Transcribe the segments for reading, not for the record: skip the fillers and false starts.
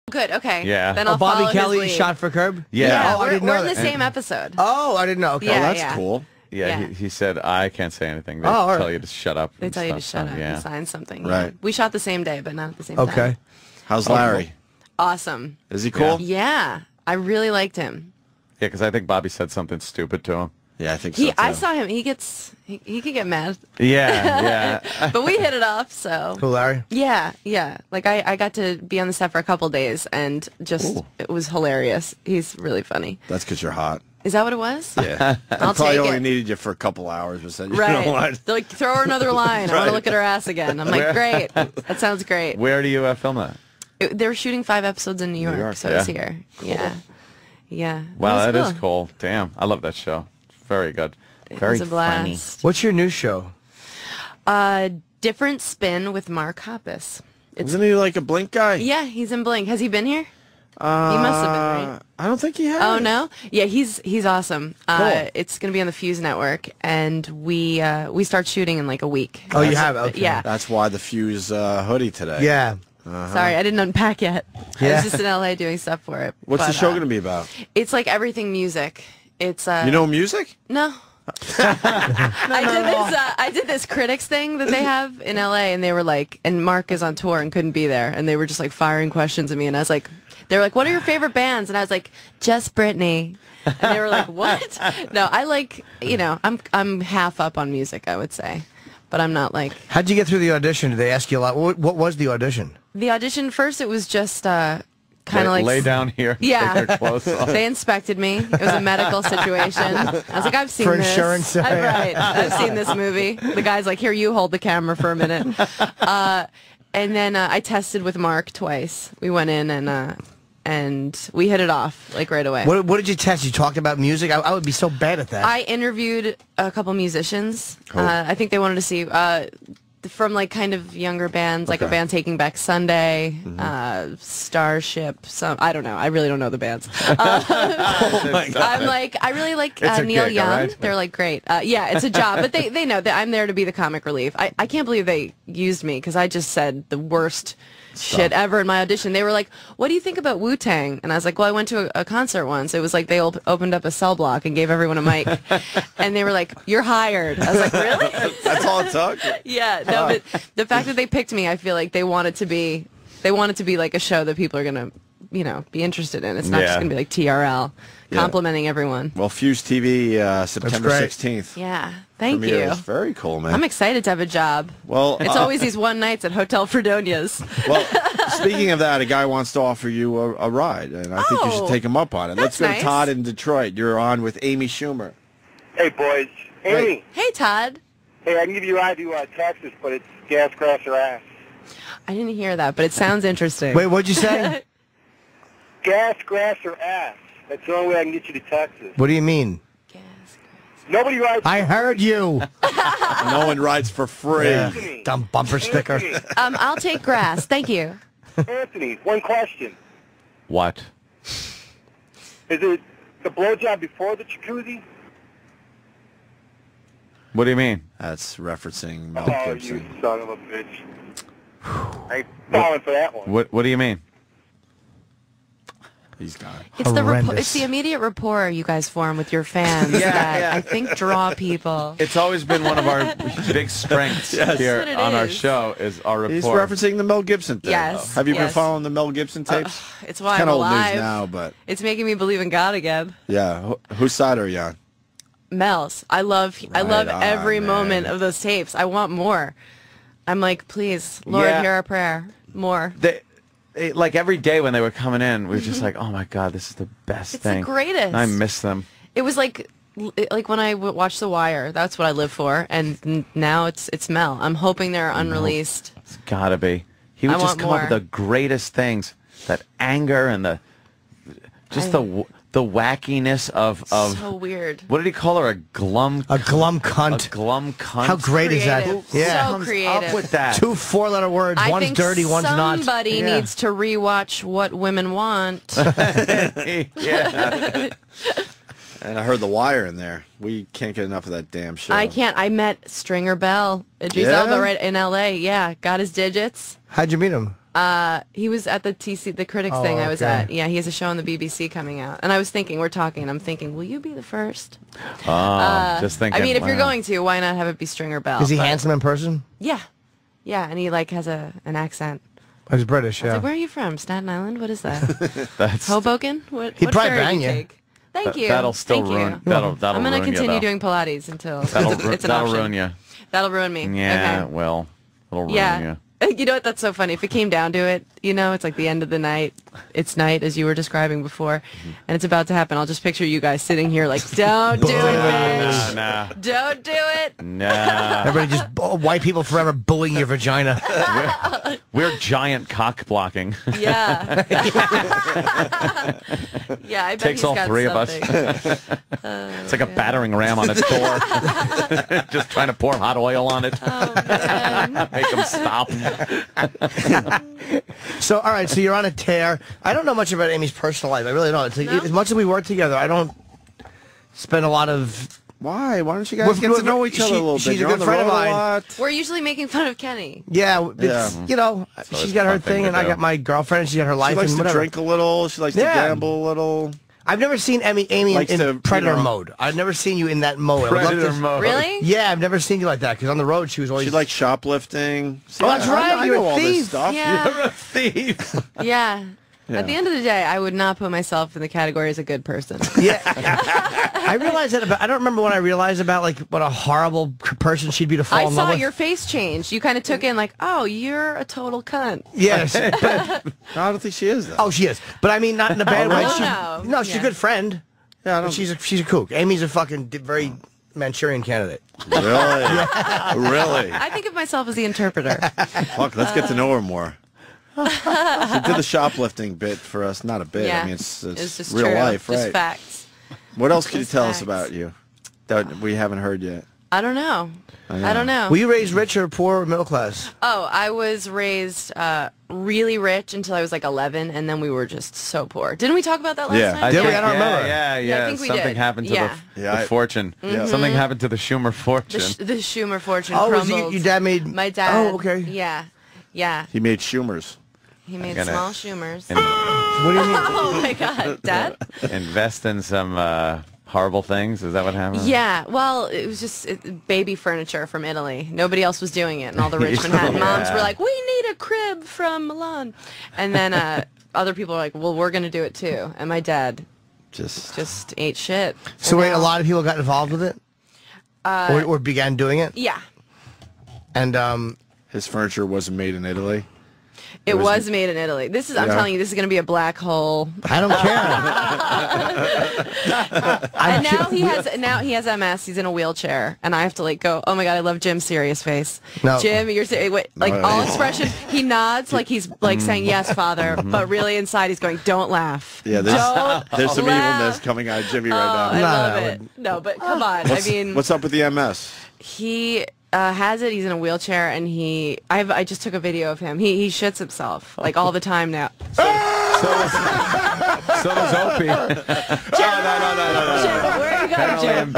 Good. Okay. Yeah. Then I'll Bobby follow Kelly his lead. shot for curb? Yeah. Oh, I didn't know we're in the that. same episode. Oh, I didn't know. Okay. Yeah, That's cool. Yeah, Yeah. he said, I can't say anything. They all right. tell you to shut up. They and tell you to stuff, shut up yeah. and sign something. Right. Yeah. We shot the same day, but not at the same time. Okay. How's Larry? Awesome. Is he cool? Yeah. I really liked him. Yeah, because I think Bobby said something stupid to him. Yeah, I think so, too. I saw him. He could get mad. Yeah, yeah. But we hit it off, so. Who, Larry? Yeah, yeah. Like, I got to be on the set for a couple days, and just, it was hilarious. He's really funny. That's because you're hot. Is that what it was? Yeah. I'll probably take only it. needed you for a couple hours. But said, you Right. know what? They're like, throw her another line. I want to look at her ass again. I'm like, great. That sounds great. Where do you film that? They were shooting 5 episodes in New York, so it's here. Cool. Yeah. Yeah. Wow, It was that is cool. Damn, I love that show. Very good. It Very was a blast. What's your new show? Different Spin with Mark Hoppus. Isn't he like a Blink guy? Yeah, he's in Blink. Has he been here? He must have been, right? I don't think he has. Oh, no? Yeah, he's awesome. Cool. It's going to be on the Fuse Network, and we start shooting in like a week. Oh, you have? Okay. Yeah. That's why the Fuse hoodie today. Yeah. Sorry, I didn't unpack yet. I Yeah. was just in LA doing stuff for it. What's the But, show going to be about? It's like everything music. It's You know music? No. I did this critics thing that they have in LA, and they were like, and Mark is on tour and couldn't be there, and they were just like firing questions at me, and I was like, they were like, what are your favorite bands? And I was like, just Britney. And they were like, what? No, I like, I'm half up on music, I would say, but I'm not like. How'd you get through the audition? Did they ask you a lot? What was the audition? The audition first, it was just kind of like lay down here. Yeah. Take their clothes off. They inspected me. It was a medical situation. I was like, I've seen For this. insurance. Right. I've seen this movie. The guy's like, here, you hold the camera for a minute. And then I tested with Mark twice. We went in and we hit it off like right away. What did you test? You talked about music? I would be so bad at that. I interviewed a couple musicians. Cool. I think they wanted to see from like kind of younger bands, like a band Taking Back Sunday, Starship. I don't know. I really don't know the bands. Oh my God. I really like It's a Neil gig, Young. alright? They're like great. Yeah, it's a job, but they know that I'm there to be the comic relief. I can't believe they used me because I just said the worst shit ever in my audition. They were like, what do you think about Wu-Tang? And I was like, well, I went to a concert once. It was like they opened up a cell block and gave everyone a mic. And they were like, you're hired. I was like, really? That's all it took? Yeah, no, but the fact that they picked me, I feel like they want it to be like a show that people are going to, be interested in. It's not just going to be like TRL, complimenting everyone. Well, Fuse TV, September great. 16th. Yeah, thank you. Premieres. Very cool, man. I'm excited to have a job. Well, It's always these one nights at Hotel Fredonia's. Well, speaking of that, a guy wants to offer you a ride, and I think you should take him up on it. Let's that's go to nice. Todd in Detroit. You're on with Amy Schumer. Hey, boys. Amy. Hey, Todd. Hey, I can give you a ride to Texas, but it's gas, grass, or ass. I didn't hear that, but it sounds interesting. Wait, what'd you say? Gas, grass, or ass. That's the only way I can get you to Texas. What do you mean? Nobody rides I heard you. No one rides for free. Anthony. Dumb bumper sticker. Anthony, I'll take grass. Thank you. Anthony, one question. What? Is it the blowjob before the jacuzzi? What do you mean? That's referencing Mel Oh, you Gibson. son of a bitch. I ain't falling for that one. What do you mean? He's gone. It's Horrendous. the immediate rapport you guys form with your fans that I think draw people. It's always been one of our big strengths here That's what it on our is. show is our rapport. He's referencing the Mel Gibson thing. Yes, Have you been yes. following the Mel Gibson tapes? It's why Kind I'm of old alive. news now, but It's making me believe in God again. yeah. Whose side are you on? Mel's. I love Right every on, moment man. of those tapes. I want more. I'm like, please, Lord, Yeah. hear our prayer. More. Like every day when they were coming in, we were just like, oh my God, this is the best It's the thing. greatest. And I miss them. It was like when I watched The Wire. That's what I live for. And now it's Mel. I'm hoping they're unreleased. It's gotta be. He would I just want come up with more. the greatest things. That anger and the wackiness of So weird. what did he call her? A glum cunt. A glum cunt. How great is that? Creative. Yeah. So Comes creative. up with that? 2 4-letter words. I One's think dirty, one's not. somebody needs to rewatch What Women Want. Yeah. And I heard The Wire in there. We can't get enough of that damn show. I can't. I met Stringer Bell, Idris Yeah? Elba, right in L.A. Yeah, got his digits. How'd you meet him? He was at the the critics thing I was okay. at. Yeah, he has a show on the BBC coming out. And I was thinking, we're talking, and I'm thinking, will you be the first? Just thinking. I mean, if you're wow. going to, why not have it be Stringer Bell? Is he But- handsome in person? Yeah. Yeah, and he like has an accent. He's British, I was yeah. like, where are you from? Staten Island? What is that? That's Hoboken? What He'd probably ferry do bang you you. take? Thank you. That'll still Thank ruin. you. That'll I'm going to ruin you, continue though. doing Pilates until That'll it's an that'll option. ruin you. That'll ruin me. Yeah, Okay. well, it'll ruin Yeah. you. You know what? That's so funny. If it came down to it, you know, it's like the end of the night. It's night, as you were describing before, and it's about to happen. I'll just picture you guys sitting here like, don't do it, bitch. Nah. Don't do it. Nah. Everybody just, white people forever bullying your vagina. We're giant cock blocking. Yeah. Yeah, I bet Takes he's all got three of us. something. It's like a battering ram on its door. Just trying to pour hot oil on it. Oh, man. Make them stop. So, all right, so you're on a tear. I don't know much about Amy's personal life. I really don't. It's like, No? as much as we work together, I don't spend a lot of... Why? Why don't you guys get to know each other a little bit? She's a You're good on the friend of road a mine. lot. We're usually making fun of Kenny. Yeah, it's, you know, she's it's got a her fun thing thing, to and I do. got my girlfriend, she's got her She life, likes and to whatever. drink a little. She likes to Yeah. gamble a little. I've never seen Amy Likes in to, Predator you know- mode. I've never seen you in that mode. I would love Predator to- mode. Really? Yeah, I've never seen you like that, because on the road, she was always... She likes shoplifting. See, Oh, that's right, I you're know a all this thief. stuff. Yeah. You're a thief. Yeah. Yeah. At the end of the day, I would not put myself in the category as a good person. Yeah. I realized that about... I don't remember when I realized about, like, what a horrible person she'd be to fall I in love saw with. your face change. You kind of took in like, oh, you're a total cunt. Yes. but, No, I don't think she is, though. oh, she is. But I mean, not in a bad way. really? She's, No. no, she's a Yeah. good friend. yeah, I But don't, she's a kook. Amy's a fucking very Manchurian candidate. really? Really? I think of myself as the interpreter. Fuck, let's get to know her more. She did the shoplifting bit for us. Not a bit. Yeah. I mean, it's just real true. life, Just right? facts. What else can you Just tell us facts. about you that we haven't heard yet? I don't know. I don't know. Were you raised rich or poor or middle class? Oh, I was raised really rich until I was like 11, and then we were just so poor. Didn't we talk about that last Yeah. night? Did we? I don't remember. Yeah, Yeah, I yeah. think we Something did. happened to Yeah. the fortune. Yeah. Something happened to the Schumer The, fortune. the Schumer fortune Oh, was crumbled. your dad made... My dad. Oh, okay. Yeah. Yeah. He made Schumers. He made Gonna- small Schumers. What do you mean? Oh, my God. Dad? Invest in some horrible things. Is that what happened? Yeah, well, it was just baby furniture from Italy. Nobody else was doing it, and all the rich Manhattan moms were like, "We need a crib from Milan," and then other people were like, "Well, we're going to do it too." And my dad just ate shit. So wait, a lot of people got involved with it? Or began doing it? Yeah, And, His furniture wasn't made in Italy. it was made in Italy. This is, I'm Yeah. telling you, this is going to be a black hole. I don't care. And now he has MS. He's in a wheelchair, and I have to like go. Oh my God, I love Jim's serious face. No. Jim, you're wait, like all expression. He nods like he's like saying yes, father, but really inside he's going, don't laugh. Yeah, Don't there's some laugh. evilness coming out of Jimmy Oh, right I now. love it. No, but come on. I mean, What's up with the MS? he has it. He's in a wheelchair, and I just took a video of him. He shits himself like all the time now. So does Opie. Jim, where are you going, Jim?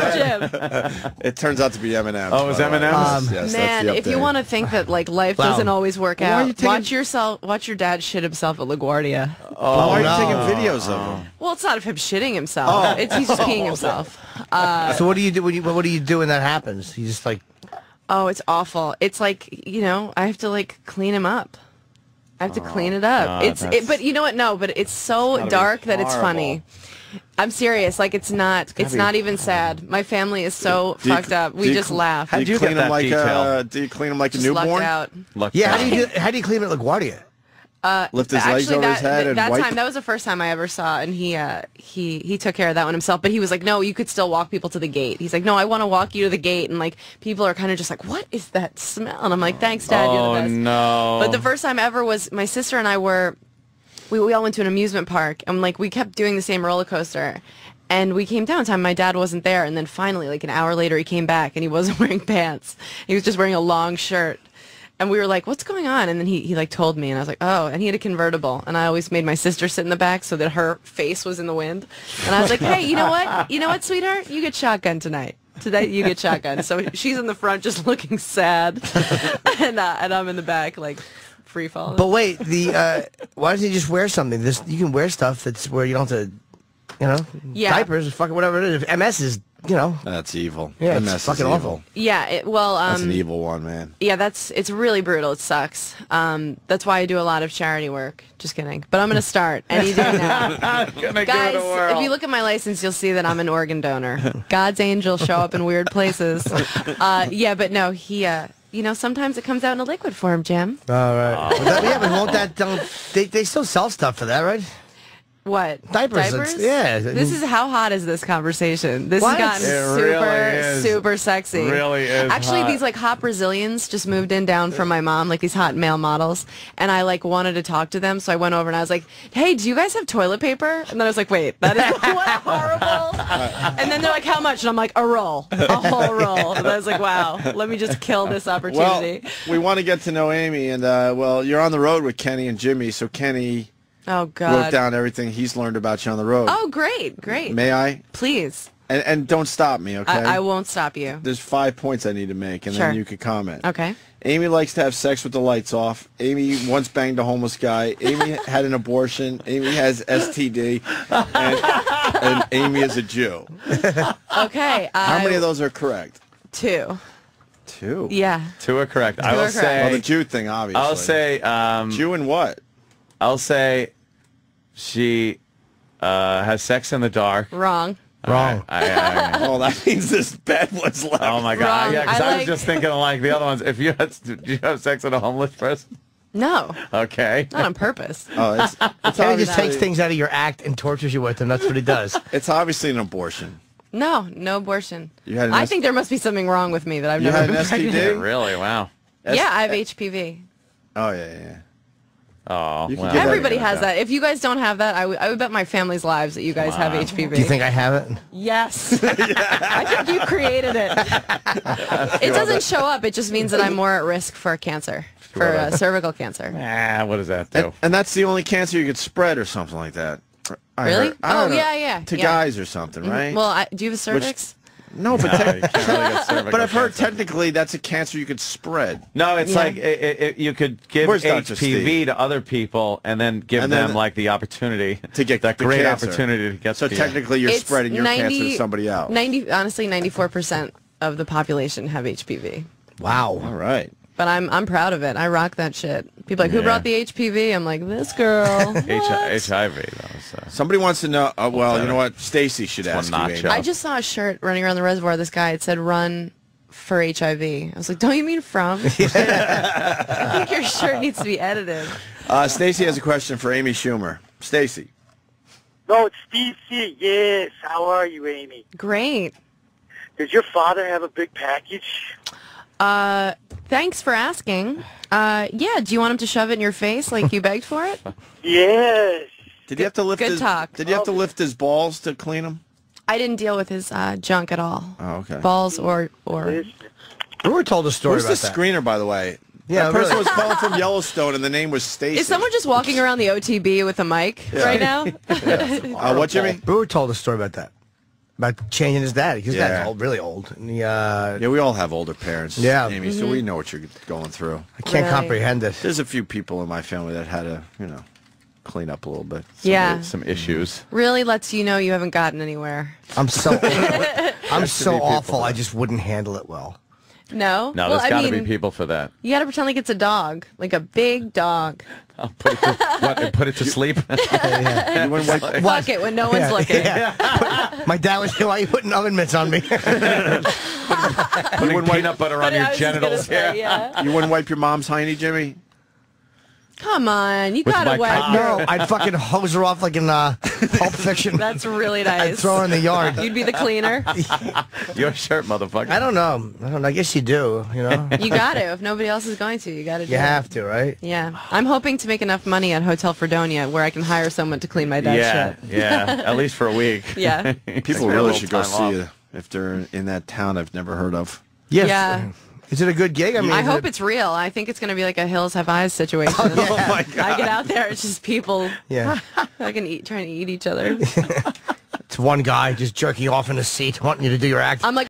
Jim. It turns out to be M&M's. Oh, it was by the way. M&M's? Yes, Man, that's if the you update. want to think that like life Wow. doesn't always work Why are you out, taking- watch your dad shit himself at LaGuardia. Why are you no. taking videos of him? Well, it's not of him shitting himself. He's just peeing himself. So what do you do what do you do when that happens? You just like... Oh, it's awful. It's like, I have to like clean him up. I have to clean it up. God, But you know what? No, but it's so dark that it's funny. I'm serious. Like it's not even sad. My family is so Do you- fucked up. do We you just cl- laugh. Do How'd you you clean get him that like detail? do you clean him like a Just lucked newborn? out. Yeah, how do you clean it like LaGuardia? Lift his legs over his head and that wipe. time, that was the first time I ever saw, and he took care of that one himself. But he was like, no, you could still walk people to the gate. He's like, no, I want to walk you to the gate, and like people are kind of just like, what is that smell? And I'm like, thanks, Dad, you're the Oh, best. no. But the first time ever was my sister and I we all went to an amusement park, and like we kept doing the same roller coaster. And we came down time, my dad wasn't there, and then finally, like an hour later, he came back, and he wasn't wearing pants. He was just wearing a long shirt. And we were like, what's going on? And then he like told me, and I was like, oh, and he had a convertible. And I always made my sister sit in the back so that her face was in the wind. And I was like, hey, you know what? You know what, sweetheart? You get shotgun tonight. Today you get shotgun. So she's in the front just looking sad. And I'm in the back like free fall. But wait, why doesn't he just wear something? You can wear stuff that's where you don't have to, diapers, fucking whatever it is. If MS is, That's evil. Yeah, MS it's fucking is awful. evil. Yeah, That's an evil one, man. Yeah, it's really brutal. It sucks. That's why I do a lot of charity work. Just kidding. But I'm going to start any day now. Guys, if you look at my license, you'll see that I'm an organ donor. God's angels show up in weird places. Yeah, but no, he, sometimes it comes out in a liquid form, Jim. All right. But won't that, they still sell stuff for that, right? What? Diapers? Yeah. This is how hot is this conversation? This What? has gotten It super, really is. super sexy. Really is Actually, hot. these like hot Brazilians just moved in down from my mom, like these hot male models, and I like wanted to talk to them, so I went over and I was like, "Hey, do you guys have toilet paper?" And then I was like, "Wait, that is what horrible." And then they're like, "How much?" And I'm like, "A roll, a whole roll." And I was like, "Wow, let me just kill this opportunity." Well, we want to get to know Amy, and you're on the road with Kenny and Jimmy, so Kenny Oh wrote God. down everything he's learned about you on the road. Oh, great, great. May I? Please. And don't stop me, okay? I won't stop you. There's 5 points I need to make, and Sure. then you can comment. Okay. Amy likes to have sex with the lights off. Amy once banged a homeless guy. Amy had an abortion. Amy has STD. And Amy is a Jew. Okay. How many of those are correct? 2. 2. Yeah. 2 are correct. are I will correct. say. Well, the Jew thing, obviously. I'll say. Jew and what? I'll say. She has sex in the dark. Wrong. Wrong. Well, that means this bet was left. Oh my God! Wrong. Yeah, because I I was like- just thinking of like the other ones. If you had, did you have sex with a homeless person? No. Okay. Not on purpose. Oh, it's Kenny just takes obviously, things out of your act and tortures you with them. That's what he does. it's obviously an abortion. No abortion. You had an I think there must be something wrong with me that I've You never had been an STD? pregnant. Really? Wow. Yeah, I have HPV. Oh, yeah. Oh, You can well. get that Everybody again, has that. If you guys don't have that, I would bet my family's lives that you guys have HPV. Do you think I have it? Yes. I think you created it. It doesn't show up. It just means that I'm more at risk for cancer, for cervical cancer. What does that do? And that's the only cancer you could spread or something like that. I Really? heard. I don't Oh, know. yeah. To Yeah. guys or something, right? Well, do you have a cervix? No, but, No, you can't really get cervical but I've heard cancer. technically that's a cancer you could spread. No, it's Yeah. like you could give Where's Dr. HPV Steve? to other people and then give And then- them like the opportunity To get that the great cancer. opportunity to get. So the, technically you're It's spreading your cancer to somebody else. 94% of the population have HPV. Wow. All right. But I'm proud of it. I rock that shit. People are like, who brought the HPV? I'm like, this girl. What? HIV. That was, Somebody wants to know. Well, you know what? Stacy should ask you. one Amy. nacho. I just saw a shirt running around the reservoir. This guy, it said run for HIV. I was like, don't you mean from? I think your shirt needs to be edited. Stacy has a question for Amy Schumer. Stacy. No, it's Steve C. Yes. How are you, Amy? Great. Does your father have a big package? Thanks for asking. Yeah, do you want him to shove it in your face like you begged for it? Yes. Did you have to lift good his talk. Did you have to lift his balls to clean them? I didn't deal with his junk at all. Oh, okay. Balls or Listen. We were told a story Who's the about that. screener, by the way? Yeah, that person really. was calling from Yellowstone, and the name was Stacy. Is someone just walking around the OTB with a mic right now? What, Jimmy? We were told a story about that. About changing his dad. Because his Yeah. dad's old, really old. And he, Yeah, we all have older parents, Yeah. Amy, so we know what you're going through. I can't Really? comprehend it. There's a few people in my family that had to, clean up a little bit. Yeah. some issues. Really lets you know you haven't gotten anywhere. I'm so I'm so people awful. that- I just wouldn't handle it well. No? No, well, there's got to mean, be people for that. you got to pretend like it's a dog, like a big dog. I'll put it to, put it to sleep. You wouldn't wipe- Fuck it when no one's looking. My dad was, why are you putting oven mitts on me? Putting peanut butter on But I your was just gonna genitals. say, yeah. you wouldn't wipe your mom's hiney, Jimmy? Come on, you With got to my wet. cock. No, I'd fucking hose her off like in Pulp Fiction. That's really I'd nice. throw her in the yard. You'd be the cleaner. Your shirt, motherfucker. I don't know. I guess you do, you know? You got to. If nobody else is going to, you got to do You it. have to, right? Yeah. I'm hoping to make enough money at Hotel Fredonia where I can hire someone to clean my dad's Yeah, shit. yeah. At least for a week. Yeah. People A really little should go time see off. you if they're in that town I've never heard of. Yes. Yeah. Is it a good gig? I mean, I is hope it, it's real. I think it's going to be like a Hills Have Eyes situation. Oh my God. I get out there, it's just people Yeah. trying to eat each other. It's one guy just jerking off in a seat wanting you to do your act. I'm like,